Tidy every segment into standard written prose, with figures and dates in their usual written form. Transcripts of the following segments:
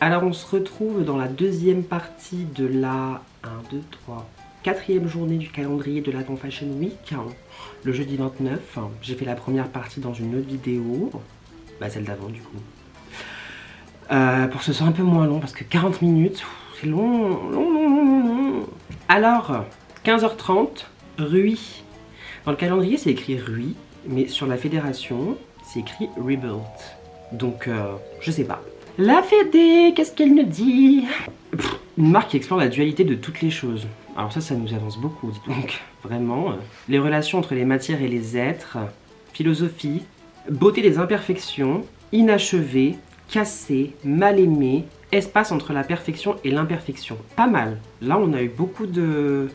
Alors on se retrouve dans la deuxième partie de la 4e journée du calendrier de l'Advent Fashion Week, le jeudi 29. J'ai fait la première partie dans une autre vidéo, celle d'avant du coup. Pour que ce soit un peu moins long, parce que 40 minutes, c'est long. Alors, 15h30, Rui. Dans le calendrier, c'est écrit Rui, mais sur la fédération, c'est écrit Rebuilt. Donc, je sais pas. La Fédé, qu'est-ce qu'elle nous dit? Une marque qui explore la dualité de toutes les choses. Alors ça nous avance beaucoup, dis donc. Vraiment. Les relations entre les matières et les êtres, philosophie, beauté des imperfections, inachevé, cassé, mal aimé, espace entre la perfection et l'imperfection. Pas mal. Là, on a eu beaucoup de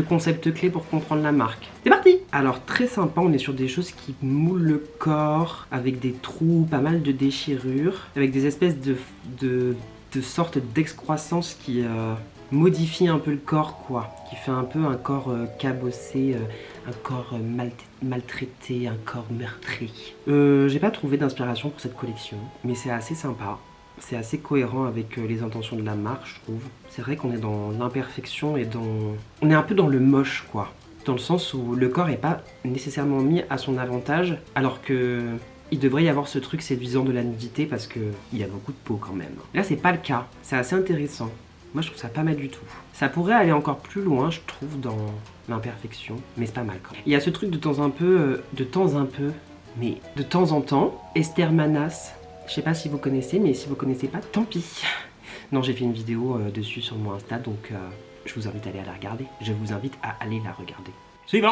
concepts clés pour comprendre la marque. C'est parti! Alors très sympa, on est sur des choses qui moulent le corps, avec des trous, pas mal de déchirures, avec des espèces de sortes d'excroissance qui modifient un peu le corps, quoi. Qui fait un peu un corps cabossé, un corps maltraité, un corps meurtri. J'ai pas trouvé d'inspiration pour cette collection, mais c'est assez sympa. C'est assez cohérent avec les intentions de la marque, je trouve. C'est vrai qu'on est dans l'imperfection et on est un peu dans le moche, quoi. Dans le sens où le corps n'est pas nécessairement mis à son avantage, alors que il devrait y avoir ce truc séduisant de la nudité parce qu'il y a beaucoup de peau quand même. Là, c'est pas le cas. C'est assez intéressant. Moi, je trouve ça pas mal du tout. Ça pourrait aller encore plus loin, je trouve, dans l'imperfection, mais c'est pas mal quand même. Il y a ce truc de temps en temps, Esther Manas. Je sais pas si vous connaissez, mais si vous connaissez pas, tant pis. Non, j'ai fait une vidéo dessus sur mon Insta, donc je vous invite à aller la regarder. Je vous invite à aller la regarder. Suivant.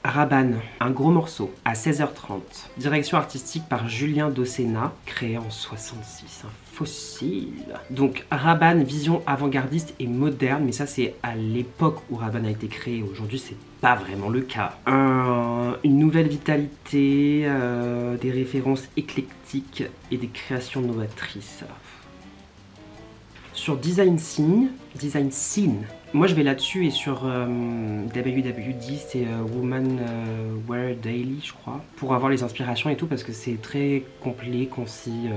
Rabanne, un gros morceau, à 16h30. Direction artistique par Julien Docena, créé en 66, un fossile. Donc Rabanne, vision avant-gardiste et moderne, mais ça c'est à l'époque où Rabanne a été créé. Aujourd'hui, c'est pas vraiment le cas. Une nouvelle vitalité, des références éclectiques et des créations novatrices. Sur Design Scene, moi je vais là-dessus et sur WWD, c'est Woman Wear Daily, je crois, pour avoir les inspirations et tout, parce que c'est très complet, concis,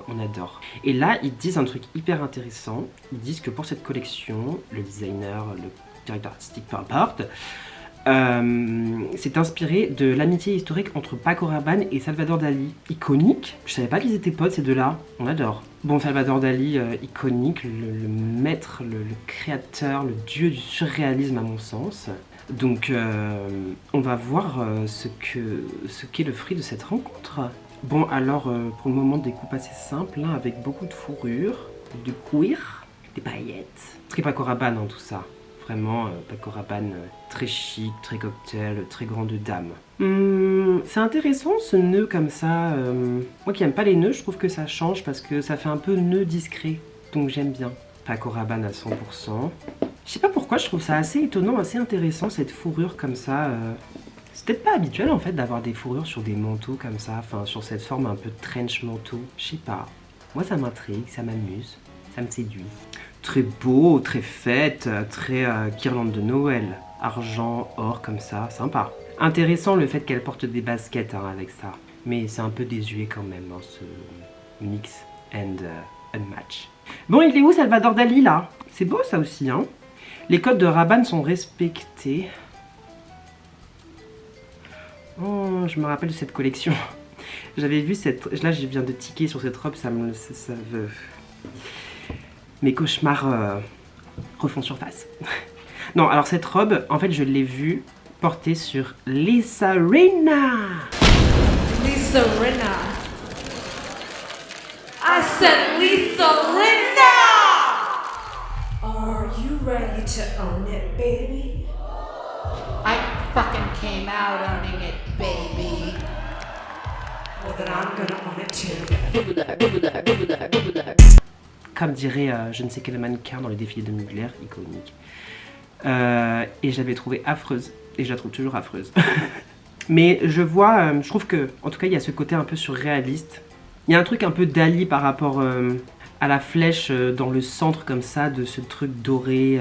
on adore. Et là, ils disent un truc hyper intéressant. Ils disent que pour cette collection, le designer, le directeur artistique, peu importe, c'est inspiré de l'amitié historique entre Paco Rabanne et Salvador Dali. Iconique, je savais pas qu'ils étaient potes ces deux-là, on adore. Bon, Salvador Dali, iconique, le maître, le créateur, le dieu du surréalisme à mon sens. Donc on va voir ce qu'est le fruit de cette rencontre. Bon, alors pour le moment, des coupes assez simples, hein, avec beaucoup de fourrure, du cuir, des paillettes. Très Paco Rabanne, hein, tout ça. Vraiment, Paco Rabanne, très chic, très cocktail, très grande dame. C'est intéressant ce nœud comme ça. Moi qui aime pas les nœuds, je trouve que ça change parce que ça fait un peu nœud discret. Donc j'aime bien. Paco Rabanne à 100%. Je sais pas pourquoi, je trouve ça assez étonnant, assez intéressant cette fourrure comme ça. C'est peut-être pas habituel en fait d'avoir des fourrures sur des manteaux comme ça, enfin sur cette forme un peu trench manteau. Je sais pas. Moi ça m'intrigue, ça m'amuse, ça me séduit. Très beau, très fête, très guirlande de Noël. Argent, or comme ça, sympa. Intéressant le fait qu'elle porte des baskets avec ça. Mais c'est un peu désuet quand même, hein, ce mix and unmatch. Bon, il est où Salvador Dali là? C'est beau ça aussi, hein. Les codes de Rabanne sont respectés. Oh, je me rappelle de cette collection. J'avais vu cette... Là, je viens de tiquer sur cette robe, ça veut... Mes cauchemars refont surface. Non, alors cette robe, en fait, je l'ai vue portée sur Lisa Rinna. Lisa Rinna. I said Lisa Rinna! Are you ready to own it, baby? I fucking came out owning it, baby. Well, then I'm gonna own it too. Comme dirait je ne sais quel mannequin dans les défilés de Mugler, iconique. Et je l'avais trouvée affreuse. Et je la trouve toujours affreuse. Mais je vois, je trouve que, en tout cas, il y a ce côté un peu surréaliste. Il y a un truc un peu Dali par rapport à la flèche dans le centre comme ça, de ce truc doré.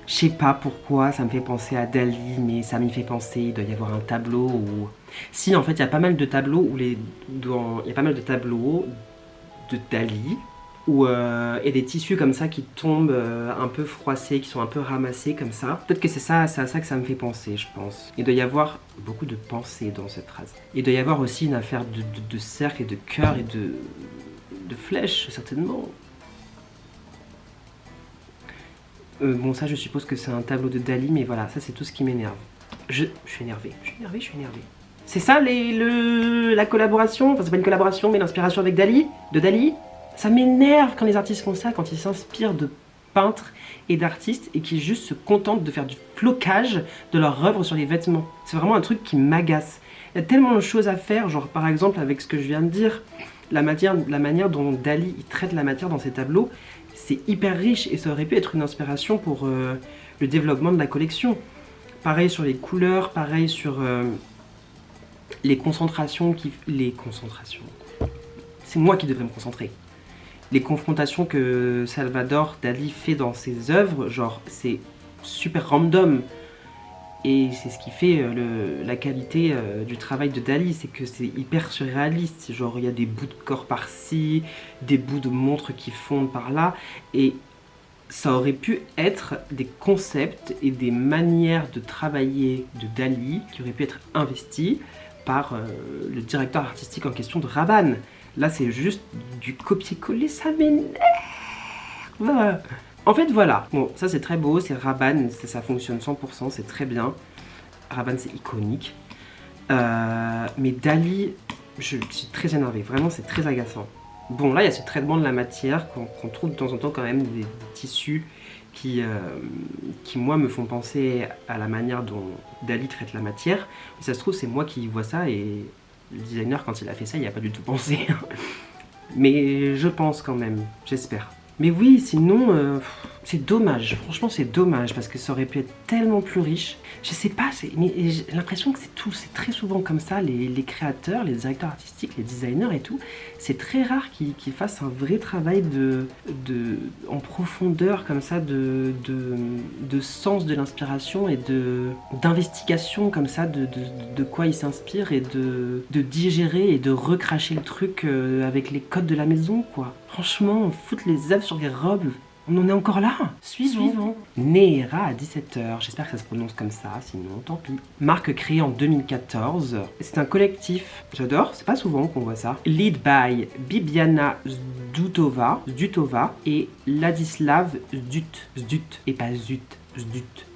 Je sais pas pourquoi, ça me fait penser à Dali, mais ça m'y fait penser, il doit y avoir un tableau où... Si, en fait, il y a pas mal de tableaux où il y a pas mal de tableaux de Dali où il y a des tissus comme ça qui tombent un peu froissés, qui sont un peu ramassés comme ça. Peut-être que c'est à ça que ça me fait penser, je pense. Il doit y avoir beaucoup de pensée dans cette phrase. Il doit y avoir aussi une affaire de cercle et de cœur et de flèches, certainement. Bon, ça, je suppose que c'est un tableau de Dali, mais voilà, ça, c'est tout ce qui m'énerve. Je suis énervée. C'est ça, la collaboration? Enfin, c'est pas une collaboration, mais l'inspiration avec Dali? De Dali? Ça m'énerve quand les artistes font ça, quand ils s'inspirent de peintres et d'artistes et qui juste se contentent de faire du flocage de leur œuvre sur les vêtements. C'est vraiment un truc qui m'agace. Il y a tellement de choses à faire, genre par exemple avec ce que je viens de dire, la manière dont Dali il traite la matière dans ses tableaux, c'est hyper riche et ça aurait pu être une inspiration pour le développement de la collection. Pareil sur les couleurs, pareil sur les concentrations. C'est moi qui devrais me concentrer. Les confrontations que Salvador Dali fait dans ses œuvres, genre c'est super random. Et c'est ce qui fait la qualité du travail de Dali, c'est que c'est hyper surréaliste. Genre il y a des bouts de corps par-ci, des bouts de montres qui fondent par-là. Et ça aurait pu être des concepts et des manières de travailler de Dali qui auraient pu être investis par le directeur artistique en question de Rabanne. Là c'est juste du copier-coller, ça m'énerve. En fait voilà, bon ça c'est très beau, c'est Rabanne, ça fonctionne 100%, c'est très bien. Rabanne c'est iconique. Mais Dali, je suis très énervée, vraiment c'est très agaçant. Bon là il y a ce traitement de la matière qu'on trouve de temps en temps quand même des tissus qui moi me font penser à la manière dont Dali traite la matière. Mais ça se trouve c'est moi qui vois ça et le designer quand il a fait ça il n'y a pas du tout pensé. Mais je pense quand même, j'espère. Mais oui, sinon, c'est dommage. Franchement, c'est dommage parce que ça aurait pu être tellement plus riche. Je sais pas, mais j'ai l'impression que c'est très souvent comme ça, les créateurs, les directeurs artistiques, les designers et tout. C'est très rare qu'ils fassent un vrai travail en profondeur comme ça, de sens de l'inspiration et d'investigation comme ça, de quoi ils s'inspirent et de digérer et de recracher le truc avec les codes de la maison, quoi. Franchement, foutre les œuvres sur des robes, on en est encore là. Suivant. Neera à 17h, j'espère que ça se prononce comme ça, sinon tant pis. Marque créée en 2014, c'est un collectif, j'adore, c'est pas souvent qu'on voit ça. Lead by Bibiana Zdutova et Ladislav Zdut, et pas Zut.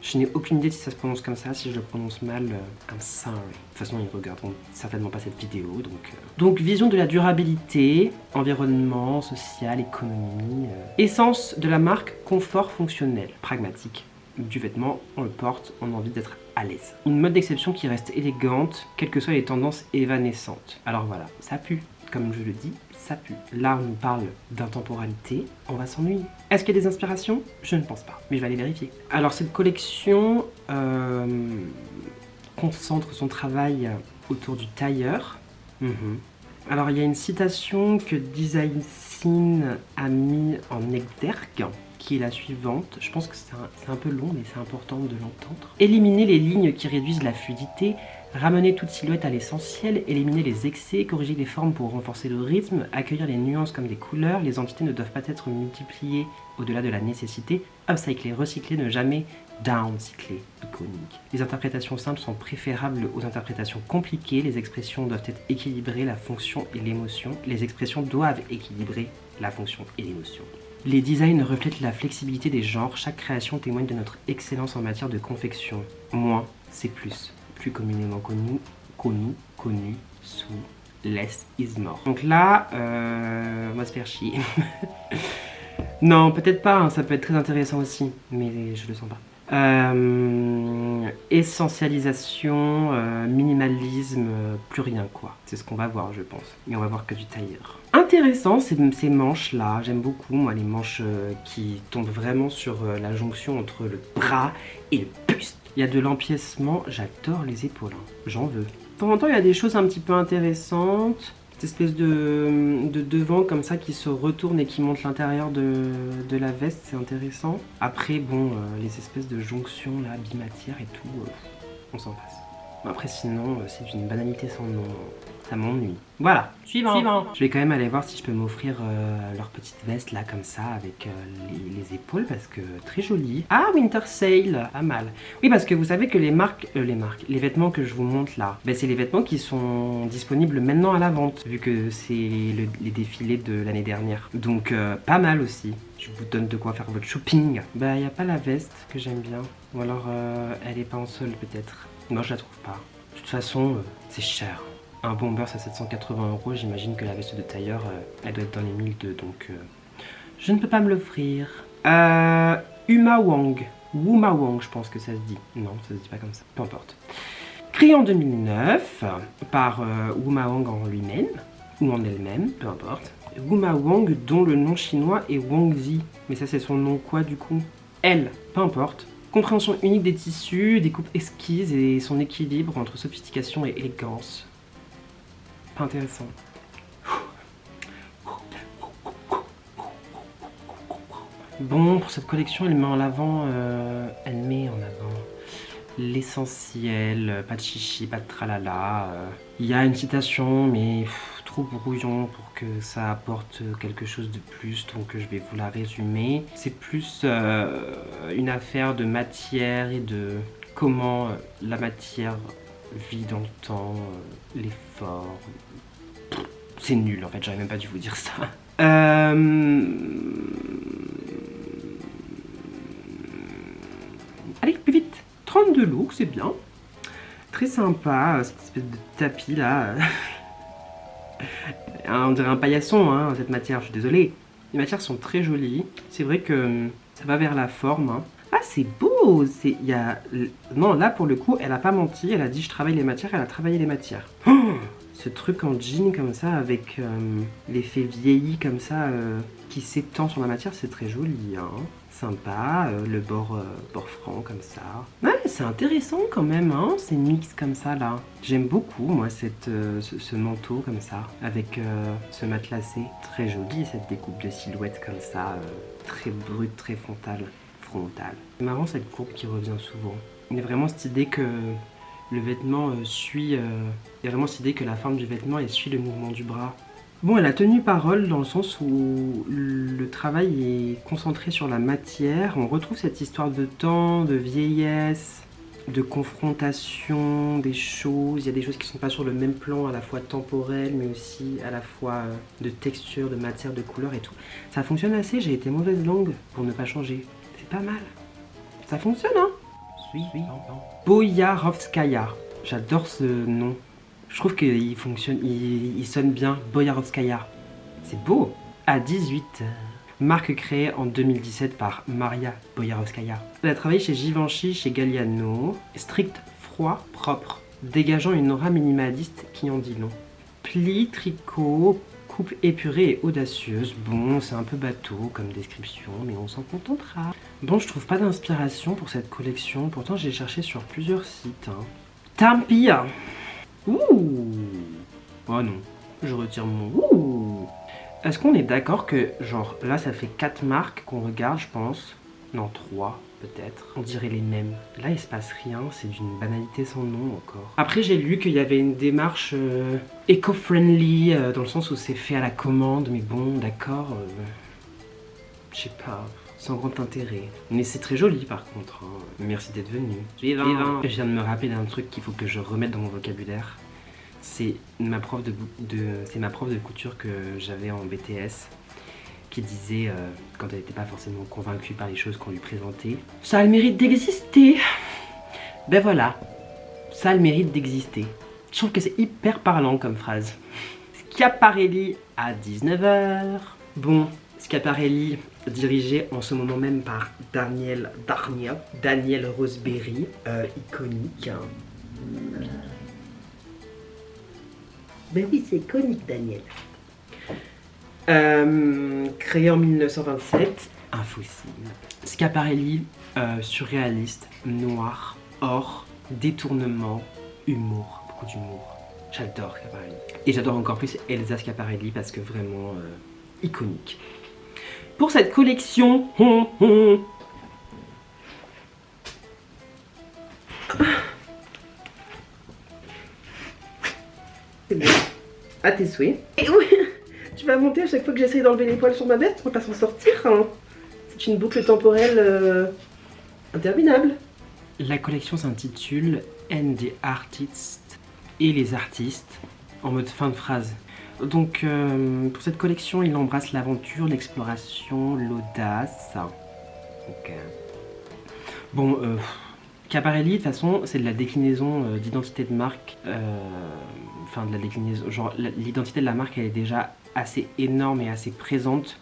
Je n'ai aucune idée si ça se prononce comme ça, si je le prononce mal, I'm sorry. De toute façon, ils regarderont certainement pas cette vidéo, donc vision de la durabilité, environnement, social, économie. Essence de la marque, confort fonctionnel, pragmatique. Du vêtement, on le porte, on a envie d'être à l'aise. Une mode d'exception qui reste élégante, quelles que soient les tendances évanescentes. Alors voilà, ça pue, comme je le dis. Ça pue. Là, on nous parle d'intemporalité, on va s'ennuyer. Est-ce qu'il y a des inspirations? Je ne pense pas, mais je vais aller vérifier. Alors, cette collection concentre son travail autour du tailleur. Alors, il y a une citation que Design Scene a mis en exergue, qui est la suivante. Je pense que c'est un peu long, mais c'est important de l'entendre. Éliminer les lignes qui réduisent la fluidité, ramener toute silhouette à l'essentiel, éliminer les excès, corriger les formes pour renforcer le rythme, accueillir les nuances comme les couleurs, les entités ne doivent pas être multipliées au-delà de la nécessité, upcycler, recycler, ne jamais downcycler, iconique. Les interprétations simples sont préférables aux interprétations compliquées, les expressions doivent être équilibrées, la fonction et l'émotion. Les expressions doivent équilibrer la fonction et l'émotion. Les designs reflètent la flexibilité des genres, chaque création témoigne de notre excellence en matière de confection. Moins, c'est plus. Plus communément connu sous less is more. Donc là, on va se faire chier. Non, peut-être pas, hein, ça peut être très intéressant aussi, mais je le sens pas. Essentialisation, minimalisme, plus rien quoi. C'est ce qu'on va voir, je pense. Et on va voir que du tailleur. Intéressant ces manches là, j'aime beaucoup moi les manches qui tombent vraiment sur la jonction entre le bras et le buste. Il y a de l'empiècement, j'adore les épaules, hein. J'en veux. De temps en temps il y a des choses un petit peu intéressantes, cette espèce de devant comme ça qui se retourne et qui monte l'intérieur de la veste, c'est intéressant. Après bon, les espèces de jonctions là, bimatière et tout, on s'en passe. Après sinon c'est d'une banalité sans nom. ça m'ennuie. Voilà, suivant. Je vais quand même aller voir si je peux m'offrir leur petite veste là comme ça avec les épaules parce que très jolie. Ah, Winter Sale, pas mal. Oui, parce que vous savez que les vêtements que je vous montre là, ben, c'est les vêtements qui sont disponibles maintenant à la vente vu que c'est les défilés de l'année dernière. Donc pas mal aussi. Je vous donne de quoi faire votre shopping. Bah, y a pas la veste que j'aime bien. Ou alors elle est pas en solde peut-être. Non, je la trouve pas. De toute façon, c'est cher. Un bomber c'est 780 €, j'imagine que la veste de tailleur, elle doit être dans les 1002, donc je ne peux pas me l'offrir. Wuma Wang, je pense que ça se dit. Non, ça se dit pas comme ça, peu importe. Créé en 2009 par Wuma Wang en lui-même, ou en elle-même, peu importe. Wuma Wang, dont le nom chinois est Wang Zi. Mais ça, c'est son nom quoi du coup? Elle, peu importe. Compréhension unique des tissus, des coupes exquises et son équilibre entre sophistication et élégance. Pas intéressant. Bon, pour cette collection, elle met en avant l'essentiel, pas de chichi, pas de tralala. Il y a une citation, mais trop brouillon pour que ça apporte quelque chose de plus, donc je vais vous la résumer. C'est plus une affaire de matière et de comment la matière vit dans le temps, l'effort. C'est nul en fait, j'aurais même pas dû vous dire ça. Allez, plus vite. 32 looks, c'est bien. Très sympa, cette espèce de tapis là. On dirait un paillasson, hein, cette matière, je suis désolée. Les matières sont très jolies. C'est vrai que ça va vers la forme. Hein. Ah, c'est beau. Non, là, pour le coup, elle a pas menti. Elle a dit, je travaille les matières. Elle a travaillé les matières. Oh, ce truc en jean comme ça, avec l'effet vieilli comme ça, qui s'étend sur la matière, c'est très joli. Hein. Sympa. Le bord franc comme ça. Ouais, c'est intéressant quand même. Hein. C'est mix comme ça, là. J'aime beaucoup, moi, ce manteau comme ça, avec ce matelassé. Très joli, cette découpe de silhouette comme ça, très brute, très frontale. C'est marrant cette courbe qui revient souvent. Il y a vraiment cette idée que le vêtement suit... il y a vraiment cette idée que la forme du vêtement elle suit le mouvement du bras. Bon, elle a tenu parole dans le sens où le travail est concentré sur la matière. On retrouve cette histoire de temps, de vieillesse, de confrontation des choses. Il y a des choses qui ne sont pas sur le même plan, à la fois temporel, mais aussi à la fois de texture, de matière, de couleur et tout. Ça fonctionne assez, j'ai été mauvaise langue pour ne pas changer. C'est pas mal. Ça fonctionne, hein? Boyarovskaya. J'adore ce nom. Je trouve qu'il fonctionne, il sonne bien. Boyarovskaya. C'est beau. À 18. Marque créée en 2017 par Maria Boyarovskaya. Elle a travaillé chez Givenchy, chez Galliano. Strict, froid, propre. Dégageant une aura minimaliste qui en dit long. Pli, tricot, coupe épurée et audacieuse. Bon, c'est un peu bateau comme description, mais on s'en contentera. Bon, je trouve pas d'inspiration pour cette collection. Pourtant, j'ai cherché sur plusieurs sites. Hein. Tant pis. Ouh. Oh non, je retire mon ouh. Est-ce qu'on est d'accord que, genre, là, ça fait 4 marques qu'on regarde, je pense. Non, 3, peut-être. On dirait les mêmes. Là, il se passe rien, c'est d'une banalité sans nom encore. Après, j'ai lu qu'il y avait une démarche éco-friendly, dans le sens où c'est fait à la commande, mais bon, d'accord. Je sais pas, sans grand intérêt. Mais c'est très joli, par contre. Hein. Merci d'être venu. Suivant. Je viens de me rappeler d'un truc qu'il faut que je remette dans mon vocabulaire. C'est ma prof de couture que j'avais en BTS qui disait, quand elle n'était pas forcément convaincue par les choses qu'on lui présentait, ça a le mérite d'exister. Ben voilà, ça a le mérite d'exister. Je trouve que c'est hyper parlant comme phrase. Schiaparelli à 19h. Bon, Schiaparelli dirigé en ce moment même par Daniel Roseberry, iconique. Ben oui, c'est iconique, Daniel. Créé en 1927, un fossile. Schiaparelli, surréaliste, noir, or, détournement, humour, beaucoup d'humour. J'adore Schiaparelli. Et j'adore encore plus Elsa Schiaparelli parce que vraiment iconique. Pour cette collection, c'est bon. À tes souhaits. Et oui, tu vas monter à chaque fois que j'essaye d'enlever les poils sur ma veste, on va pas s'en sortir. Hein. C'est une boucle temporelle interminable. La collection s'intitule And the Artists et les artistes, en mode fin de phrase. Donc pour cette collection, il embrasse l'aventure, l'exploration, l'audace. Donc, bon, Schiaparelli, de toute façon, c'est de la déclinaison d'identité de marque. Enfin, de la déclinaison. Genre, l'identité de la marque, elle est déjà assez énorme et assez présente.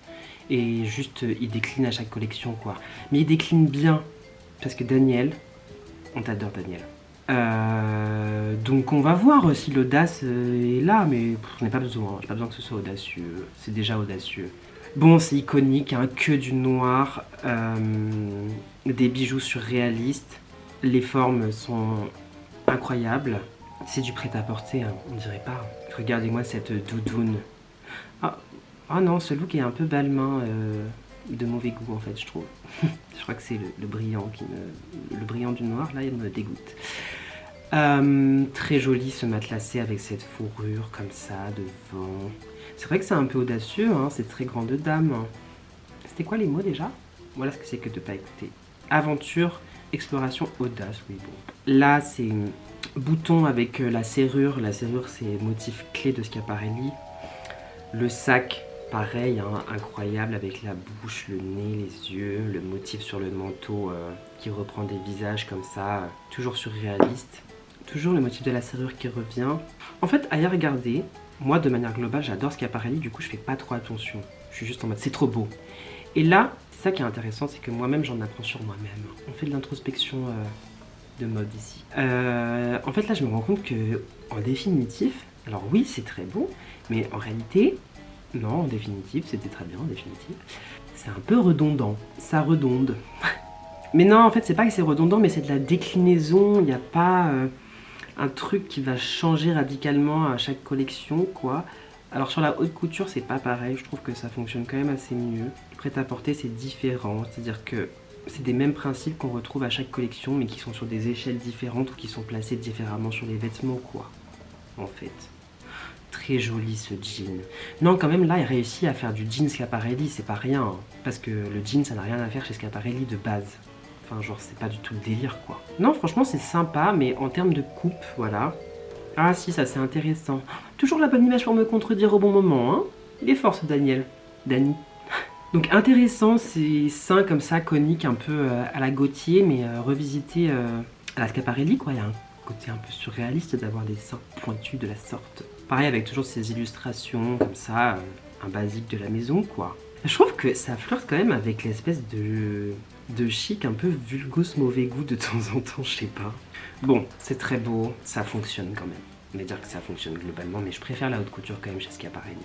Et juste, il décline à chaque collection, quoi. Mais il décline bien. Parce que Daniel, on t'adore, Daniel. Donc, on va voir si l'audace est là. Mais j'en ai pas besoin. J'ai pas besoin que ce soit audacieux. C'est déjà audacieux. Bon, c'est iconique, hein, que du noir. Des bijoux surréalistes. Les formes sont incroyables. C'est du prêt-à-porter, hein, on dirait pas. Regardez-moi cette doudoune. Ah non, ce look est un peu balmain, de mauvais goût en fait, je trouve. Je crois que c'est le brillant qui me... Le brillant du noir, là, il me dégoûte. Très joli ce matelassé avec cette fourrure comme ça, devant. C'est vrai que c'est un peu audacieux, hein, c'est très grande dame. C'était quoi les mots déjà? Voilà ce que c'est que de pas écouter. Aventure, exploration, audace, oui bon. Là c'est bouton avec la serrure. La serrure c'est motif clé de Schiaparelli. Le sac, pareil, hein, incroyable avec la bouche, le nez, les yeux. Le motif sur le manteau qui reprend des visages comme ça, toujours surréaliste. Toujours le motif de la serrure qui revient. En fait, à y regarder, moi de manière globale j'adore Schiaparelli, du coup je fais pas trop attention. Je suis juste en mode c'est trop beau. Et là, c'est ça qui est intéressant, c'est que moi-même j'en apprends sur moi-même. On fait de l'introspection de mode ici. En fait là je me rends compte que en définitif, alors oui c'est très beau, mais en réalité, non en définitive, c'était très bien en définitive. C'est un peu redondant, ça redonde. Mais non en fait c'est pas que c'est redondant, mais c'est de la déclinaison, il n'y a pas un truc qui va changer radicalement à chaque collection quoi. Alors sur la haute couture c'est pas pareil, je trouve que ça fonctionne quand même assez mieux. Prêt-à-porter c'est différent, c'est-à-dire que c'est des mêmes principes qu'on retrouve à chaque collection mais qui sont sur des échelles différentes ou qui sont placés différemment sur les vêtements quoi, en fait. Très joli ce jean. Non quand même là il réussit à faire du jean Schiaparelli, c'est pas rien, hein, parce que le jean ça n'a rien à faire chez Schiaparelli de base. Enfin genre c'est pas du tout le délire quoi. Non franchement c'est sympa mais en termes de coupe, voilà. Ah si ça c'est intéressant. Toujours la bonne image pour me contredire au bon moment, hein. Il est fort ce Daniel. Dani. Donc intéressant, ces seins comme ça, coniques, un peu à la Gautier, mais revisité à la Schiaparelli, quoi. Il y a un côté un peu surréaliste d'avoir des seins pointus de la sorte. Pareil avec toujours ces illustrations comme ça, un basique de la maison, quoi. Je trouve que ça flirte quand même avec l'espèce de chic un peu vulgos mauvais goût de temps en temps, je sais pas. Bon, c'est très beau, ça fonctionne quand même. On va dire que ça fonctionne globalement, mais je préfère la haute couture quand même chez Schiaparelli.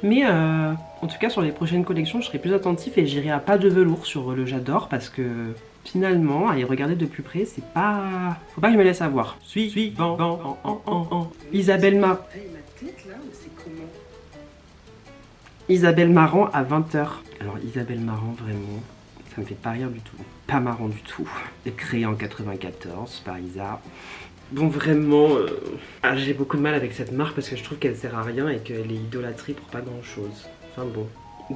Mais en tout cas sur les prochaines collections, je serai plus attentif et j'irai à pas de velours sur le J'adore parce que finalement, à y regarder de plus près, c'est pas... Faut pas que je me laisse avoir. Suivant. Isabelle Marant. Isabelle Marant à 20h. Alors Isabelle Marant, vraiment, ça me fait pas rire du tout. Pas marrant du tout. Créée en 94 par Isa. Bon vraiment, j'ai beaucoup de mal avec cette marque parce que je trouve qu'elle sert à rien et qu'elle est idolâtrée pour pas grand chose. Enfin bon.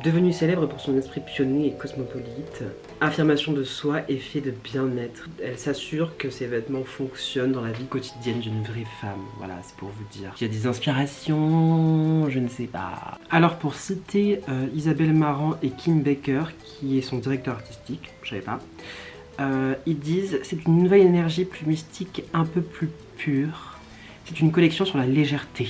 Devenue célèbre pour son esprit pionnier et cosmopolite, affirmation de soi, effet de bien-être. Elle s'assure que ses vêtements fonctionnent dans la vie quotidienne d'une vraie femme. Voilà, c'est pour vous dire. Il y a des inspirations, je ne sais pas. Alors pour citer Isabelle Marant et Kim Baker, qui est son directeur artistique, je savais pas. Ils disent c'est une nouvelle énergie plus mystique, un peu plus pure. C'est une collection sur la légèreté.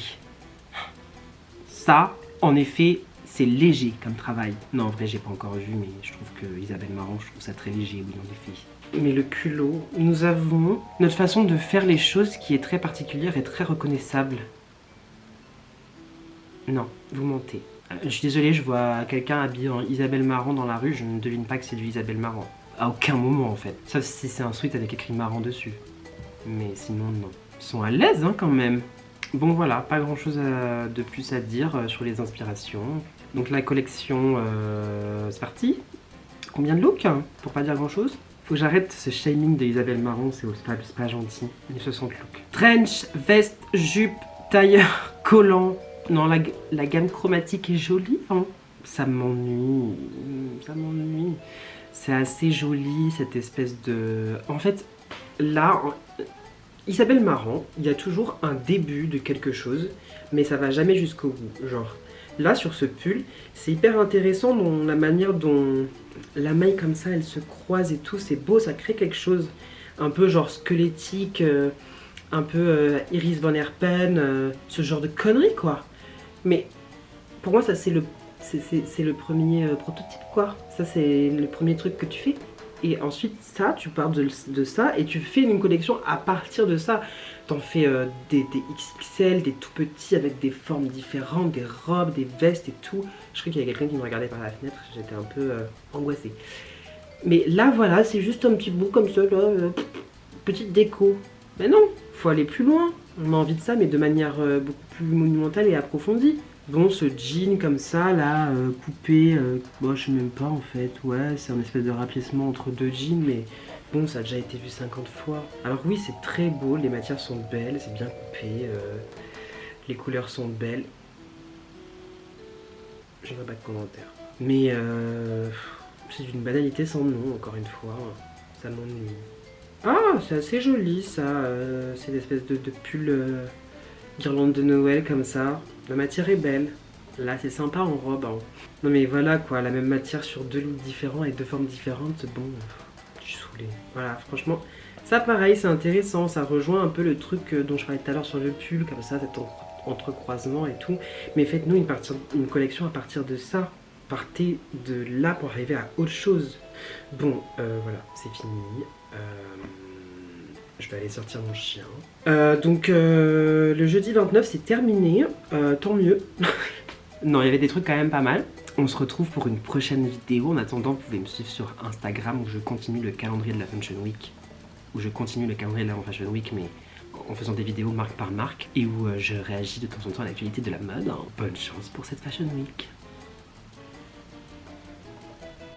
Ça, en effet, c'est léger comme travail. Non, en vrai, j'ai pas encore vu, mais je trouve que Isabelle Marant, je trouve ça très léger, oui, en effet. Mais le culot, nous avons notre façon de faire les choses qui est très particulière et très reconnaissable. Non, vous mentez. Je suis désolée, je vois quelqu'un habillé en Isabelle Marant dans la rue, je ne devine pas que c'est du Isabelle Marant. À aucun moment en fait. Sauf si c'est un sweat avec écrit Marant dessus. Mais sinon non. Ils sont à l'aise hein, quand même. Bon voilà, pas grand chose de plus à dire sur les inspirations. Donc la collection, c'est parti. Combien de looks hein, pour pas dire grand chose. Faut que j'arrête ce shaming de Isabelle Marant, c'est pas gentil. 60 looks. Trench, veste, jupe, tailleur, collant. Non, la gamme chromatique est jolie, hein. Ça m'ennuie. Ça m'ennuie. C'est assez joli, cette espèce de... En fait, là, il s'appelle marrant. Il y a toujours un début de quelque chose, mais ça va jamais jusqu'au bout. Genre, là, sur ce pull, c'est hyper intéressant dans la manière dont la maille comme ça, elle se croise et tout. C'est beau, ça crée quelque chose un peu genre squelettique, un peu Iris Van Herpen, ce genre de conneries, quoi. Mais pour moi, ça, c'est le premier prototype, quoi. Ça, c'est le premier truc que tu fais. Et ensuite, ça, tu pars de ça et tu fais une collection à partir de ça. T'en fais des XXL, des tout petits avec des formes différentes, des robes, des vestes et tout. Je crois qu'il y a quelqu'un qui me regardait par la fenêtre. J'étais un peu angoissée. Mais là, voilà, c'est juste un petit bout comme ça, là. Petite déco. Mais non, faut aller plus loin. On a envie de ça, mais de manière beaucoup plus monumentale et approfondie. Bon, ce jean comme ça, là, coupé, bon, je sais même pas en fait, ouais, c'est un espèce de rapiècement entre deux jeans, mais bon, ça a déjà été vu 50 fois. Alors oui, c'est très beau, les matières sont belles, c'est bien coupé, les couleurs sont belles. Je n'ai pas de commentaire. Mais c'est une banalité sans nom, encore une fois, ça m'ennuie. Ah, c'est assez joli ça, c'est une espèce de pull guirlande de Noël comme ça. La matière est belle. Là, c'est sympa en robe. Hein. Non mais voilà quoi, la même matière sur deux looks différents et deux formes différentes. Bon, je suis saoulée. Voilà, franchement, ça pareil, c'est intéressant. Ça rejoint un peu le truc dont je parlais tout à l'heure sur le pull, comme ça, cet entrecroisement et tout. Mais faites-nous une collection à partir de ça. Partez de là pour arriver à autre chose. Bon, voilà, c'est fini. Je vais aller sortir mon chien. Donc le jeudi 29 c'est terminé, tant mieux. Non, il y avait des trucs quand même pas mal. On se retrouve pour une prochaine vidéo. En attendant, vous pouvez me suivre sur Instagram où je continue le calendrier de la Fashion Week. Où je continue le calendrier de la Fashion Week, mais en faisant des vidéos marque par marque. Et où je réagis de temps en temps à l'actualité de la mode. Bonne chance pour cette Fashion Week.